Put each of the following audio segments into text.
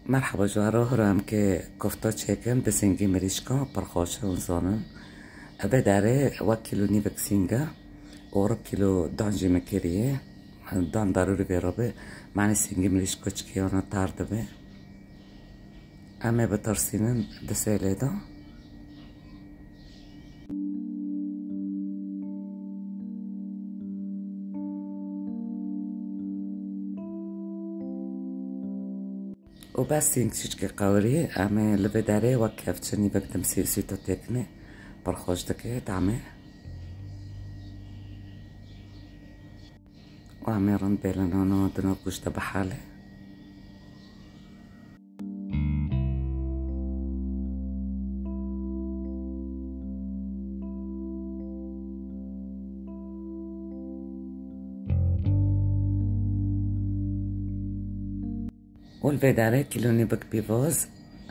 مرحبا جوارا هرم که کفتا چکن به سنگی مریشکا پرخوشه اونزانن ابه داره 1 کیلو نیوک سینگه و 1 کیلو دانجی مکریه دان ضروري بيرابه معني سنگی مریشکا چکیانا تارده به امه بترسینن دسیله دا و بس سینگ چیچکی قوری امه لبه داره و کفچه نیوک دمسی سیتو تکنه پرخوش دکه دعمه و امه رند بیلنانو دنو گوشت بحاله والبدارة كيلوني بك بيفوز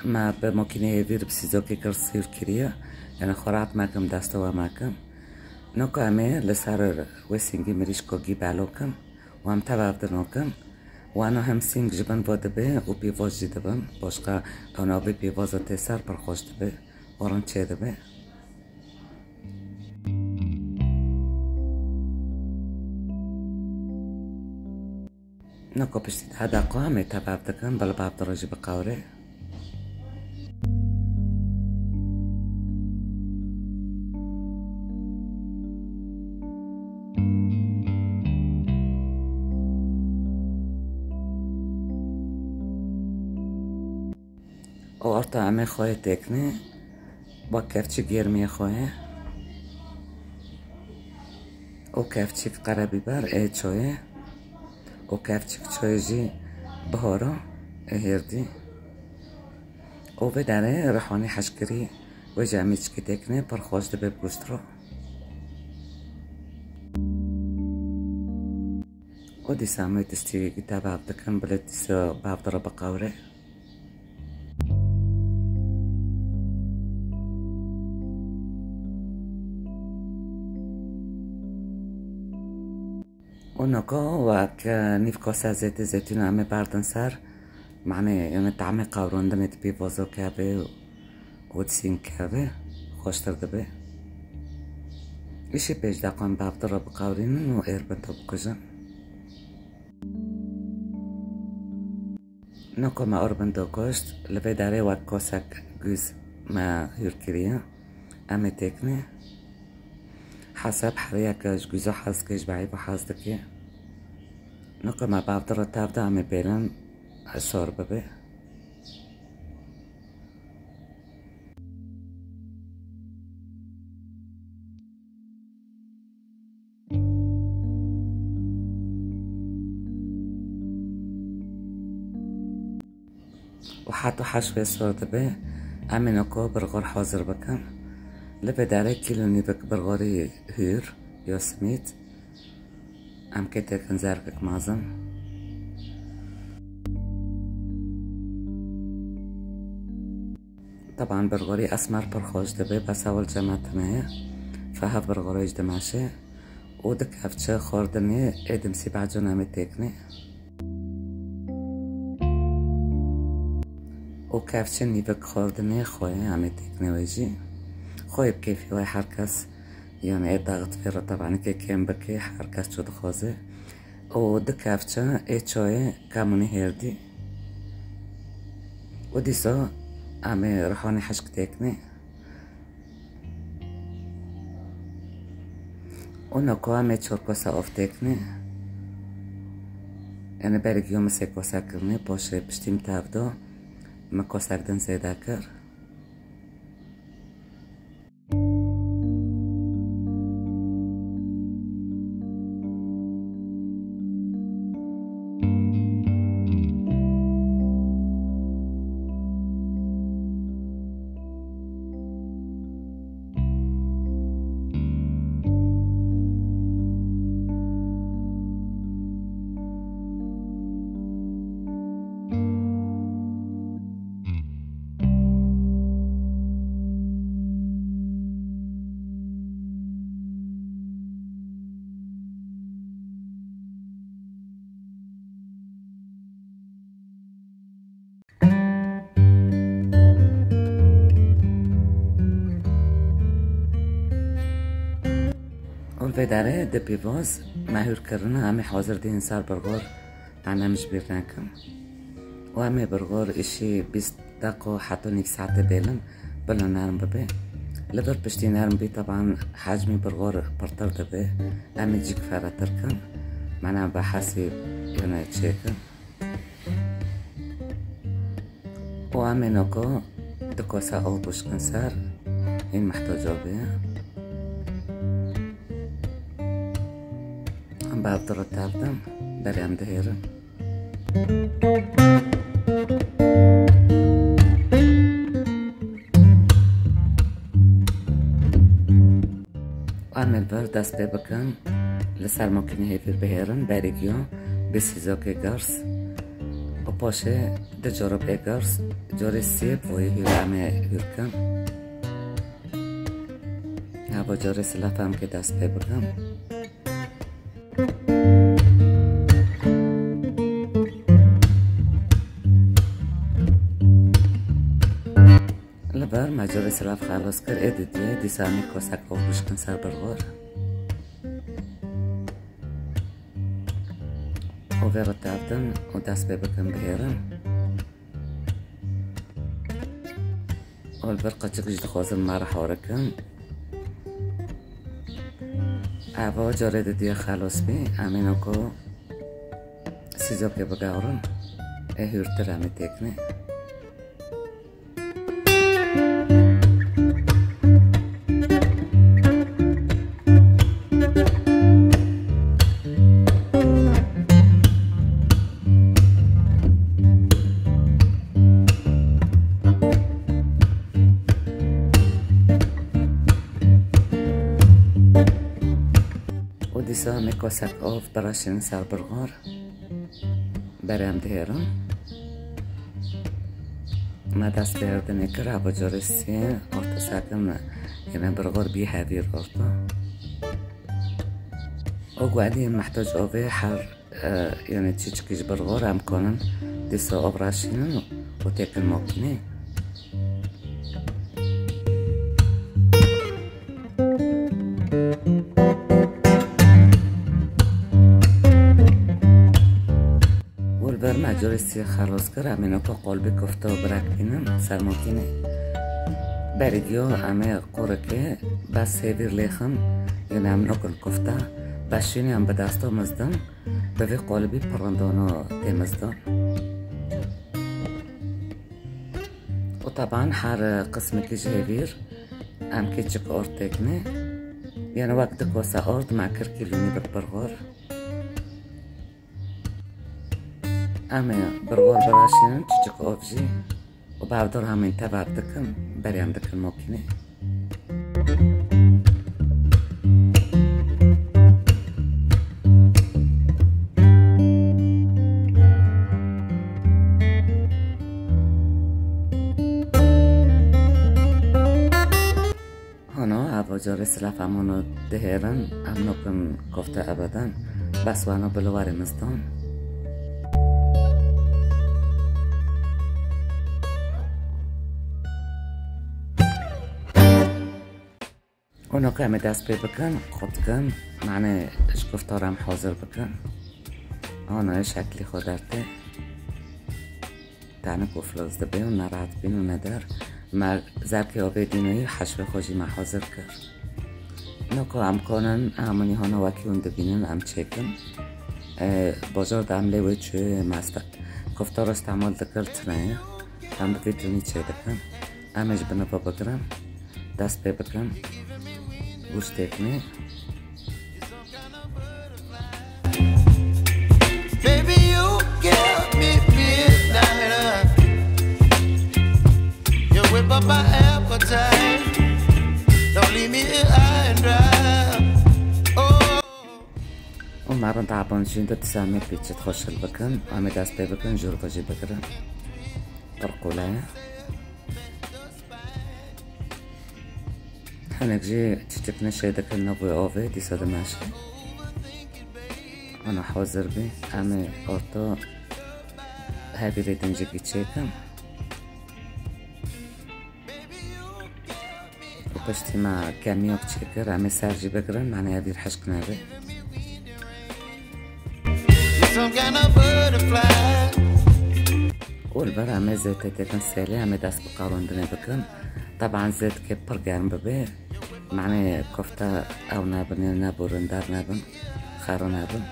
ما بممكن يدير بسيزوكي كرسير كريا يعني خرعت ماكم داستوا ماكم نوكو امي لسار ويسينجي مريشكو جيب علوكم وهم تبع بدنوكم وانا هم سينج جبن بودبه و بيفوز جدبن باشقا اونا بي بيفوز تسار برخوش دبه ورن چه دبه نوكو بشتي هذا قامي تبع بدكم بل باب درجي بقاوري و ارتا امي خواه تکنه با کفچی گرمی خواه و کفچی قربیبر ای چوه و کفچی چوه جی بهارا هردی و به داره رحانی حشکری و جمعی چکی تکنه پر خوش ده بگوشت رو و دی سامي تستي كتاب عبدكن بلد تسا بعبدرا بقاوري ونكو وك نيف كوسا زيت زيتون عمي باردن سار معني يعني تعمي قاورون دمت بي بوزو كابي ودسين كابي خوشتر دبي إشي بيج داقون بعبدرا بقاورين و إيربن تبقجن نوكو ما أربن دوكوشت لبي داري وك كوساك جوز ما يركريا أمي تكني حسب حريكش جوزو حاسكش بعيب وحاسدكي نوكو ما بعبدرا تابدا عمي بيلن صار ببي وحطو حشوة صار دبي عمي نوكو برغور حاضر بكن لبي داري كيلو نيبك برغوري هير يوسميت ام كتير كنزاركك معظم طبعا برغوري اسمر برخوش دبي بس اول جمعت معي فهف برغوري جدماشي ودك هفتشا خوردني ادم سي بعجون عمي تيكني وكافتشن نيبك خوردني خوي عمي تيكني ويجي خوي بكيفي واي حركس يعني ايه ضغط فيرا طبعا كيم بكي حركس شو دخوزي ودكافتشا ايه شوي كاموني هيردي وديسو عمي رحوني حشك تيكني ونوكو عمي تشور كوسا اوف تيكني يعني بارك يوم سي كوسا كرني بوشي بشتيم تابدو ما كوسا كدن زيداكر والفيداري دي بيفوز ما هير كرنا عمي حاضر دين صار برغور معنا مش بيرناكم وعمي برغور اشي 20 دقيقة حتى نيك ساعة بيلن بلا نارم ببي لبر بشتي نارم بي طبعا حجمي برغور برطر دبي عمي جيك فارة تركن معنا بحاسب يونا تشيكن وعمي نوكو دكوسا او بوشكن سار این محتاجه بيه هم بعد درد تابدم بريم دهيرن وعمل بر دست ببکن لسر ممکنه هیفیر بهیرن بريگيو بسیزاک اگرس و پاشه ده جارب اگرس جاری سیب وی هیر عمه هیرکن با جاری سلاف هم که دست ببکن لبر مجاری سلاف خلاص کر ادیدیه دیسانی کاسک آف بشکن سر برغار و ویرد تابدن و دست ببکن بهیرن و البر قچق جد خوازم مار حارکن اوا جاره دیگه خلاص بی امینو کو سیزا که بگاورن هیرتر همی تکنه دیسا میکاسک آف براشین سر برغار بریم دهیرم ما دست بیرده نکر عبا جارسیه ارتا ساکن یعنی برغار بی هدیر ارتا او قوادی محتاج آوه هر یعنی چیچکیش برغار هم کنن دیسا آف راشینن و تکن ماکنه مجارسی خلاص کر همینو که قلبی کفته و برک بینن سرماکینه برگیو همه قره که بس هیویر لیخن یعنی همینو کن کفته بشینی هم به دستا مزدن به وی قلبی پرندانا تیمزدن و طبعا هر قسم که هیویر هم که چک آرد تکنه یعنی وقت کاسه آرد مکر کلونی برغار همه برغار براشینن چیچک آفجی و بعدار همین تبر دکن بریم دکن ماکینه هانا عواجار سلاف همونو دهیرن همونو کن کفته ابدن بس وانا بلوار مزدان اونو که همه دست پی بکن خود کن معنی اشکفتارم حاضر بکن آنها شکلی خود درته تعنی کفلاز ده بیون نرات بینو ندار ما زرکی آبه دینوی حشو خوشی ما حاضر کرد اونو که هم کنن همونی هانا وکی اون ده بینن هم چکن بازار ده عمله وی چه کفتار استعمال دکر تنه هم بفیتونی چه دکن همش بنفا بگرم دست پی بکن گوش تکنه Baby, you give me midnight. You whip up my appetite. Don't leave me here high and dry. Oh. و مرن تعبان شنده تسامي بيتشت خوشل بكن وعمي دست بي بكن جور بجي بكرن برقولايا هنك جي تشتك نشي دكن نبوي اوفي دي سادة ماشي انا حاضر بي عمي اورتا هابي ريدن جيكي تشيكن پشتی ما کمیوک چکر همه سرجی بگرن معنی اویر حشک نبه والبر همه زيت تكن سالي همه دست بقاروندنه بكن طبعا زيت که پر گرم ببه معنی کفته او نبن یا نبورن در نبن خارو نبن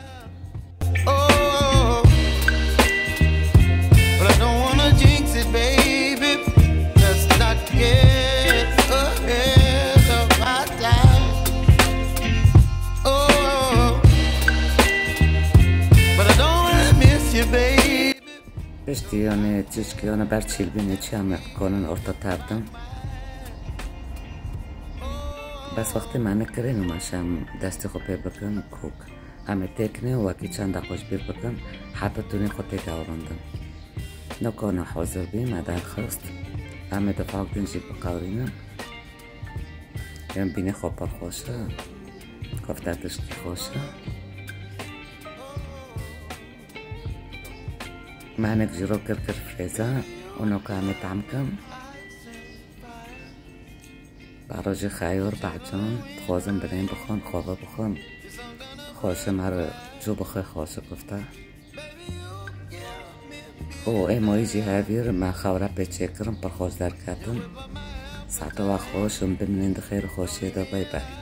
پشتی یعنی چیش که یعنی برچیل بینی چی هم کنن ارتا تردم بس وقتی من کرین و ماشم دستی خو پی بکن کوک همه تکنه و وکی چند دقیقش بیر بکن حتی تونی خو تک آوراندن نکنه حاضر بیم مدار خست همه دفاق دنجی بقاورینم یم بینی خو پر خوشه کفته تشکی خوشه معنی جرو کرکر فریزه اونو که همه طعم کم براجي خيار بعجان خوازم برين بخون خوابه بخون خوشه مر جو بخواه خوشه گفته او ایمایی جی هاویر ما خوره پیچه کرم پر خوش در کتم ساعت و خوشم بمینند خیر خوشی دا بای بای